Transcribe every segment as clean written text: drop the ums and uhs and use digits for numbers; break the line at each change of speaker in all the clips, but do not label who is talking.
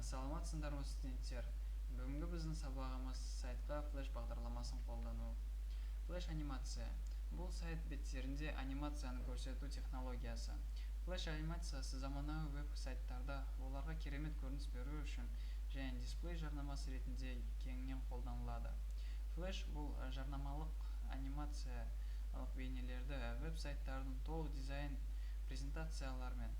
Саламатсыздар ма студенттер? Бүгінгі біздің сабағымыз сайтқа флеш бағдарламасын қолдану. Флеш анимация. Бұл сайт беттерінде анимацияны көрсету технологиясы. Флеш анимациясы заманауи веб-сайттарда оларға керемет көрініс беру үшін және дисплей жарнамасы ретінде кеңінен қолданылады. Флеш бұл жарнамалық анимациялық бейнелерді веб-сайттардың толық дизайн презентациялармен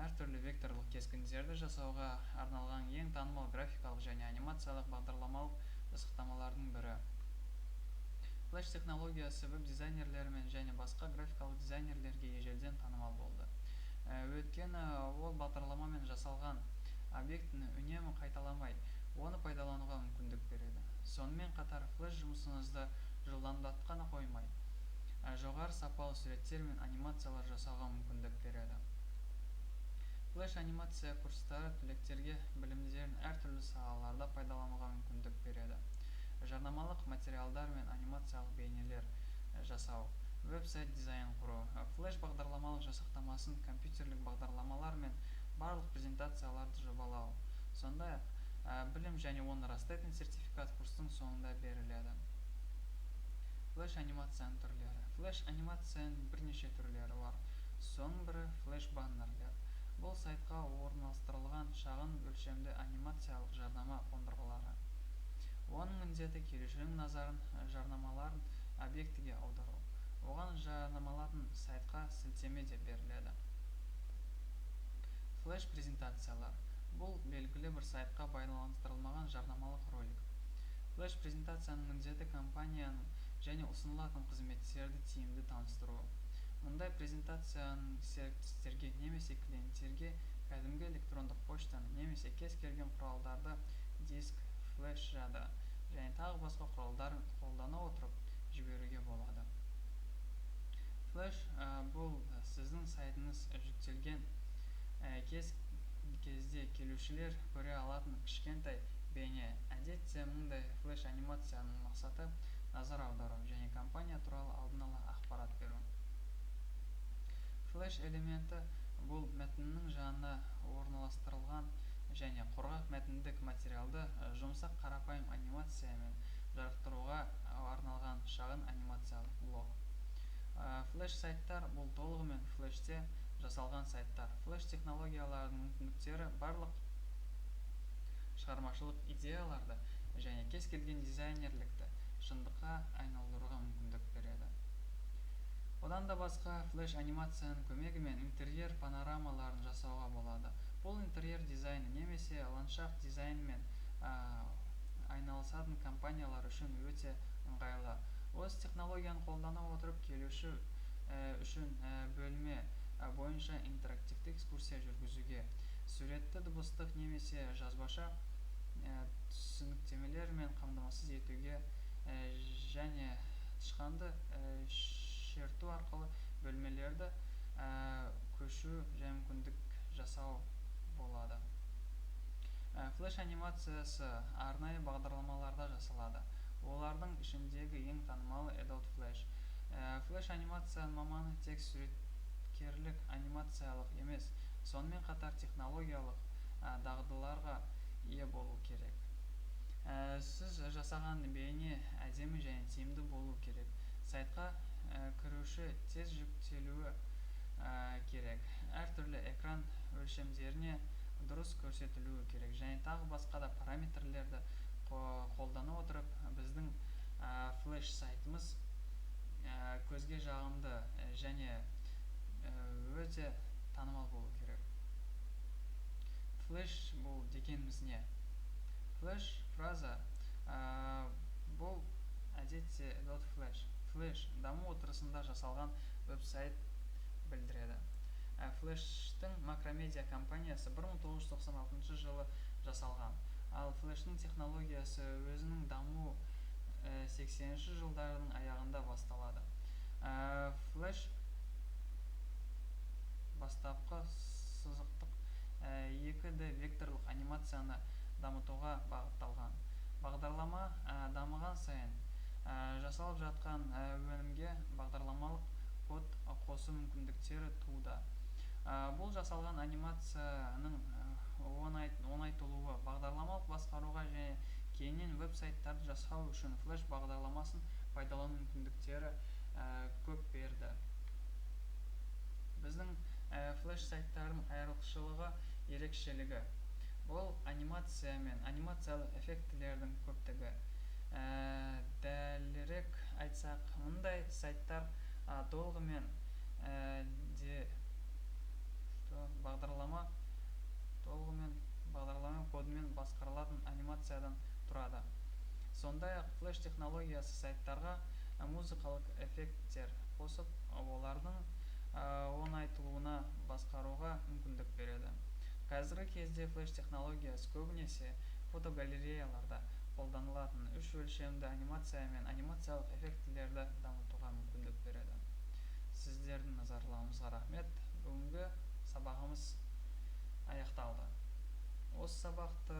әртүрлі векторлық кескіндерді жасауға арналған ең танымал графикалық және анимациялық бағдарламалық жасақтамалардың бірі. Флеш технологиясы веб-дизайнерлермен және басқа графикалық дизайнерлерге ежелден танымал болды. Өйткені ол бағдарламамен жасалған объектіні үнемі қайталамай, оны пайдалануға мүмкіндік береді. Сонымен қатар флеш жұмысыңызды жылдамдатқаны қоймай, жоғары сапалы суреттер мен анимациялар жасауға мүмкіндік береді. Флеш анимация курстары түлектерге білімдерін әртүрлі салаларда пайдалануға мүмкіндік береді. Жарнамалық материалдар мен анимациялық бейнелер жасау, веб-сайт дизайн құру, флеш бағдарламалық жасақтамасын компьютерлік бағдарламалар мен барлық презентацияларды жобалау. Сондай-ақ білім және оны растайтын сертификат курстың соңында беріледі. Флеш анимацияның түрлері. Флеш анимацияның бірнеше түрлері бар. Соның бірі флеш баннерлер. Бұл сайтқа орналастырылған шағын өлшемді анимациялық жарнама қондырғылары. Оның міндеті келушінің назарын жарнамаларын объектіге аудару. Оған жарнамалатын сайтқа сілтеме де беріледі. Флеш презентациялар. Бұл белгілі бір сайтқа байланыстырылмаған жарнамалық ролик. Флеш презентацияның міндеті компанияның және ұсынылатын қызметтерді тиімді таныстыру. Мұндай презентацияның серіктестерге немесе клиенттерге кәдімгі электрондық поштаны немесе кез келген құралдарды диск, флеш жады және тағы басқа құралдарын қолдана отырып жіберуге болады. Флеш бұл сіздің сайтыңыз жүктелген кезде келушілер көре алатын кішкентай бейне. Әдетте мұндай флеш анимацияның мақсаты назар аудару және компания туралы алдын ала ақпарат беру. Флеш элементі бұл мәтіннің жанына орналастырылған және құрғақ мәтіндік материалды жұмсақ қарапайым анимациямен жарықтыруға арналған шағын анимациялық блок. Флеш сайттар бұл толығымен флеште жасалған сайттар. Флеш технологияларының мүмкіндіктері барлық шығармашылық идеяларды және кез келген дизайнерлікті шындыққа айналдыруға мүмкіндік береді. Одан да басқа флеш анимацияның көмегімен интерьер панорамаларын жасауға болады. Бұл интерьер дизайны немесе ландшафт дизайнмен айналысатын компаниялар үшін өте ыңғайлы. Осы технологияны қолдана отырып келуші үшін бөлме бойынша интерактивті экскурсия жүргізуге, суретті дыбыстық немесе жазбаша түсініктемелермен қамтамасыз етуге және тышқанды шерту арқылы бөлмелерді көшу және мүмкіндік жасау болады. Флеш анимациясы арнайы бағдарламаларда жасалады. Олардың ішіндегі ең танымалы Adobe Flash. Флеш анимацияның маманы тек суреткерлік анимациялық емес, сонымен қатар технологиялық дағдыларға ие болу керек. Сіз жасаған бейне әдемі және тиімді болу керек. Сайтқа кіруші тез жүктелуі керек. Әртүрлі экран өлшемдеріне дұрыс көрсетілуі керек және тағы басқа да параметрлерді қолдана отырып біздің флеш сайтымыз көзге жағымды және өте танымал болу керек. Флеш бұл дегеніміз не? Флеш фраза бұл әдетте Adobe Flash. Флеш даму отырысында жасалған веб-сайт білдіреді. Флештің Macromedia компаниясы 1996 жылы жасалған. Ал флештің технологиясы өзінің дамуы 80-ші жылдардың аяғында басталады. Флеш бастапқы сызықтық 2D векторлық анимацияны дамытуға бағытталған. Бағдарлама дамыған сайын жасалып жатқан өнімге бағдарламалық код қосу мүмкіндіктері туды. Бұл жасалған анимацияның оңайтылуы үшін флеш бағдарламасын пайдалану мүмкіндіктері көп берді. Біздің флеш сайттардың айрықшылығы ерекшелігі бұл анимация мен анимациялық эффектілердің көптігі. Дәлірек айтсақ, мұндай сайттар толығымен бағдарлама кодымен басқарылатын анимациядан тұрады. Сондай-ақ флеш технологиясы сайттарға музыкалық эффекттер қосып, олардың оңайтылуына басқаруға мүмкіндік береді. Қазіргі кезде флеш технологиясы көбінесе фотогалереяларда қолданылатын үш өлшемді анимация мен анимациялық эффектілерді дамытуға мүмкіндік береді. Сіздердің назарларыңызға рахмет. Бүгінгі сабағымыз аяқталды. Осы сабақты